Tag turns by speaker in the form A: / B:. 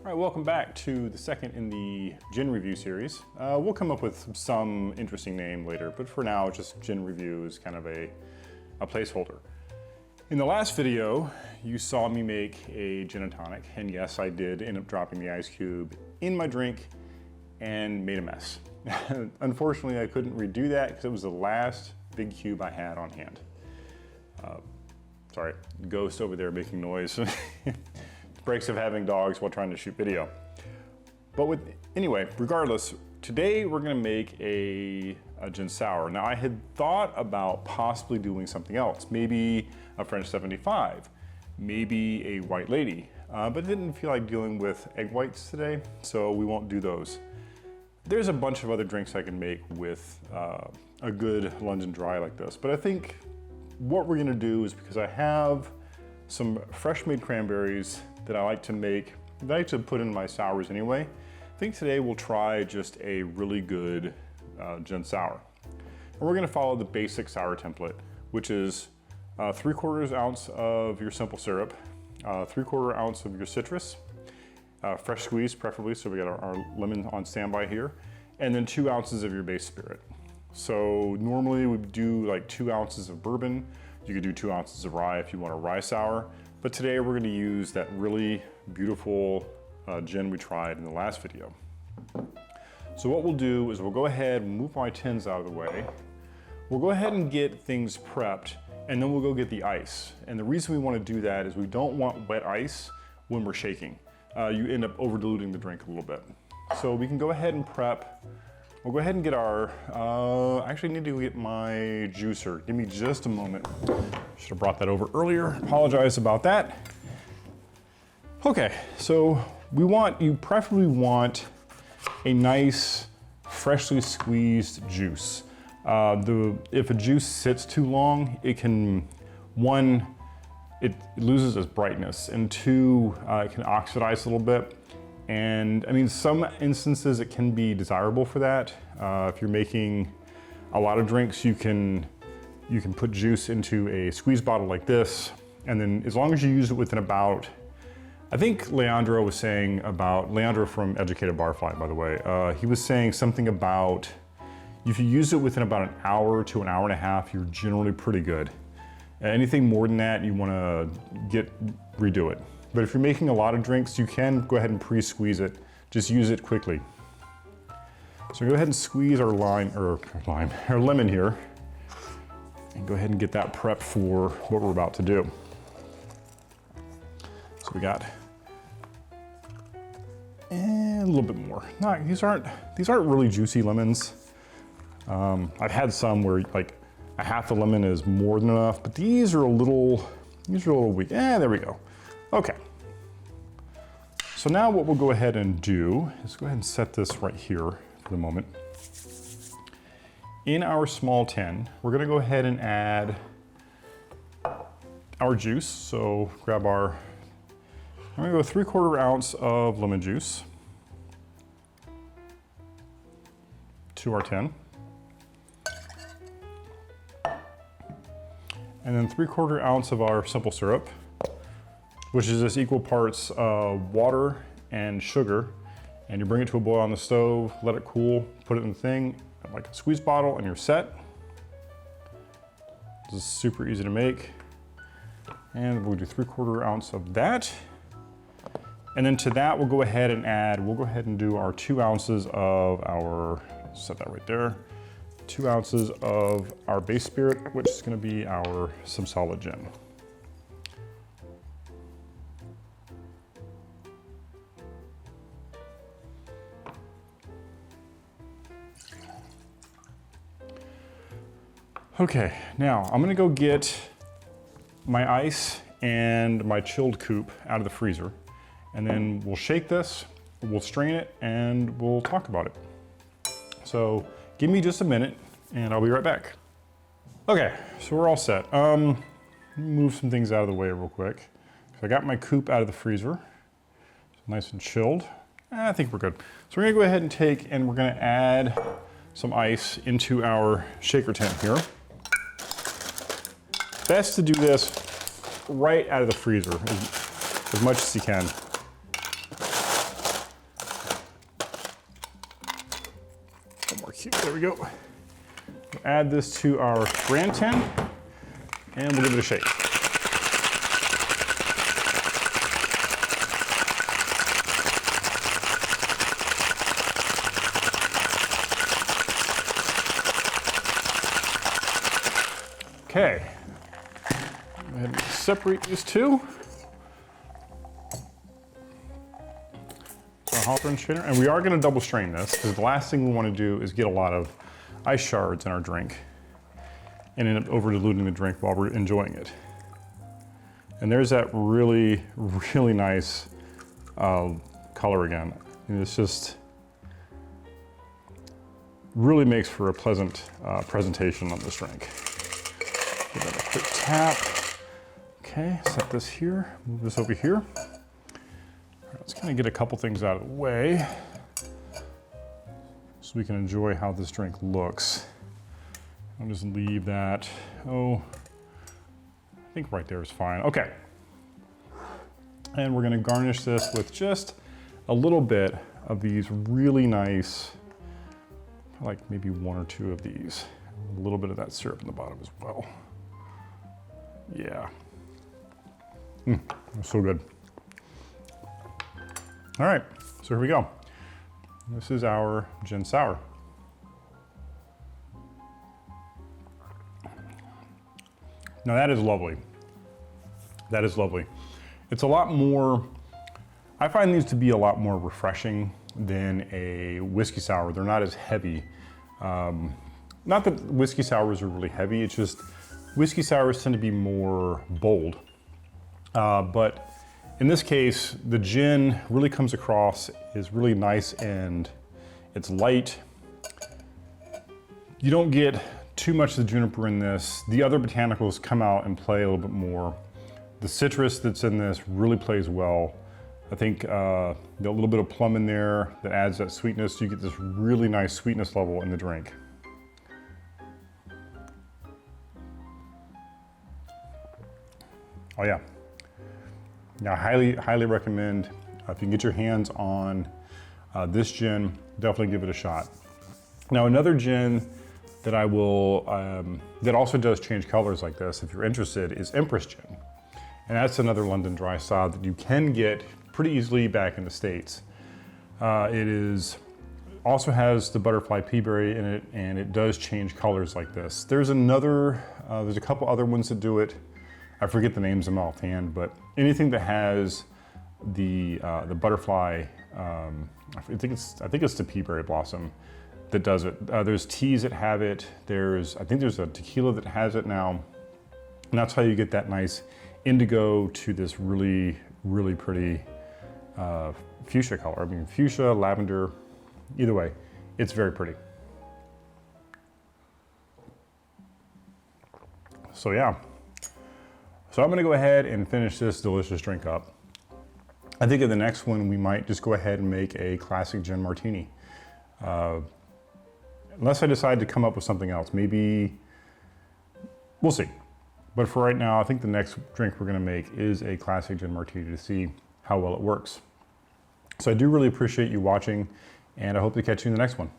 A: All right, welcome back to the second in the gin review series. We'll come up with some interesting name later, but for now, just gin review is kind of a placeholder. In the last video, you saw me make a gin and tonic, and yes, I did end up dropping the ice cube in my drink and made a mess. Unfortunately, I couldn't redo that because it was the last big cube I had on hand. Sorry, ghost over there making noise. Breaks of having dogs while trying to shoot video. But anyway, regardless, today we're gonna make a gin sour. Now I had thought about possibly doing something else, maybe a French 75, maybe a white lady, but didn't feel like dealing with egg whites today, so we won't do those. There's a bunch of other drinks I can make with a good London dry like this, but I think what we're gonna do is, because I have some fresh made cranberries that I like to make, that I like to put in my sours anyway. I think today we'll try just a really good gin sour. And we're gonna follow the basic sour template, which is 3/4 ounce of your simple syrup, 3/4 ounce of your citrus, fresh squeezed preferably, so we got our lemon on standby here, and then 2 ounces of your base spirit. So normally we do like 2 ounces of bourbon. You could do 2 ounces of rye if you want a rye sour. But today we're gonna use that really beautiful gin we tried in the last video. So what we'll do is we'll go ahead and move my tins out of the way. We'll go ahead and get things prepped, and then we'll go get the ice. And the reason we wanna do that is we don't want wet ice when we're shaking. You end up over diluting the drink a little bit. So we can go ahead and prep. We'll go ahead and get our, I actually need to get my juicer. Give me just a moment. Should have brought that over earlier. Apologize about that. Okay, so you preferably want a nice, freshly squeezed juice. If a juice sits too long, it can, one, it loses its brightness, and two, it can oxidize a little bit. And I mean, some instances it can be desirable for that. If you're making a lot of drinks, you can put juice into a squeeze bottle like this, and then as long as you use it within about, I think Leandro was saying about, Leandro from Educated Barfly, by the way, he was saying something about, if you use it within about an hour to an hour and a half, you're generally pretty good. Anything more than that, you wanna redo it. But if you're making a lot of drinks, you can go ahead and pre-squeeze it. Just use it quickly. So go ahead and squeeze our our lemon here, and go ahead and get that prepped for what we're about to do. So we got a little bit more. These aren't really juicy lemons. I've had some where like a half a lemon is more than enough, but these are a little weak. There we go. Okay. So now what we'll go ahead and do is go ahead and set this right here for the moment. In our small tin, we're gonna go ahead and add our juice. So I'm gonna go 3/4 ounce of lemon juice to our tin. And then 3/4 ounce of our simple syrup, which is just equal parts water and sugar. And you bring it to a boil on the stove, let it cool, put it in the thing, like a squeeze bottle, and you're set. This is super easy to make. And we'll do 3/4 ounce of that. And then to that, we'll go ahead and do our 2 ounces of our, set that right there, 2 ounces of our base spirit, which is gonna be our Simsala Gin. Okay, now I'm gonna go get my ice and my chilled coupe out of the freezer, and then we'll shake this, we'll strain it, and we'll talk about it. So give me just a minute and I'll be right back. Okay, so we're all set. Let me move some things out of the way real quick. So I got my coupe out of the freezer, it's nice and chilled. I think we're good. So we're gonna go ahead and we're gonna add some ice into our shaker tin here. Best to do this right out of the freezer as much as you can. LumeCube, there we go. We'll add this to our brand tin, and we'll give it a shake. Okay, go ahead and separate these two. Strainer, and we are going to double strain this because the last thing we want to do is get a lot of ice shards in our drink and end up over diluting the drink while we're enjoying it. And there's that really, really nice color again. And it's just really makes for a pleasant presentation on this drink. Give that a quick tap. Okay, set this here, move this over here. Let's kind of get a couple things out of the way so we can enjoy how this drink looks. I'll just leave that, I think right there is fine. Okay. And we're gonna garnish this with just a little bit of these really nice, like maybe one or two of these. A little bit of that syrup in the bottom as well. Yeah. So good. All right, so here we go. This is our Gin Sour. Now that is lovely. That is lovely. It's a lot more, I find these to be a lot more refreshing than a whiskey sour. They're not as heavy. Not that whiskey sours are really heavy, it's just whiskey sours tend to be more bold. But in this case, the gin really comes across is really nice and it's light. You don't get too much of the juniper in this. The other botanicals come out and play a little bit more. The citrus that's in this really plays well. I think a little bit of plum in there that adds that sweetness. You get this really nice sweetness level in the drink. Oh yeah. Now, highly recommend, if you can get your hands on this gin, definitely give it a shot. Now, another gin that I will, that also does change colors like this, if you're interested, is Empress Gin. And that's another London dry style that you can get pretty easily back in the States. It also has the butterfly peaberry in it, and it does change colors like this. There's a couple other ones that do it. I forget the names of them offhand, but anything that has the butterfly, I think it's the peaberry blossom that does it. There's teas that have it. I think there's a tequila that has it now, and that's how you get that nice indigo to this really, really pretty fuchsia color. I mean, fuchsia, lavender, either way, it's very pretty. So yeah. So I'm gonna go ahead and finish this delicious drink up. I think in the next one, we might just go ahead and make a classic gin martini. Unless I decide to come up with something else, maybe, we'll see. But for right now, I think the next drink we're gonna make is a classic gin martini to see how well it works. So I do really appreciate you watching, and I hope to catch you in the next one.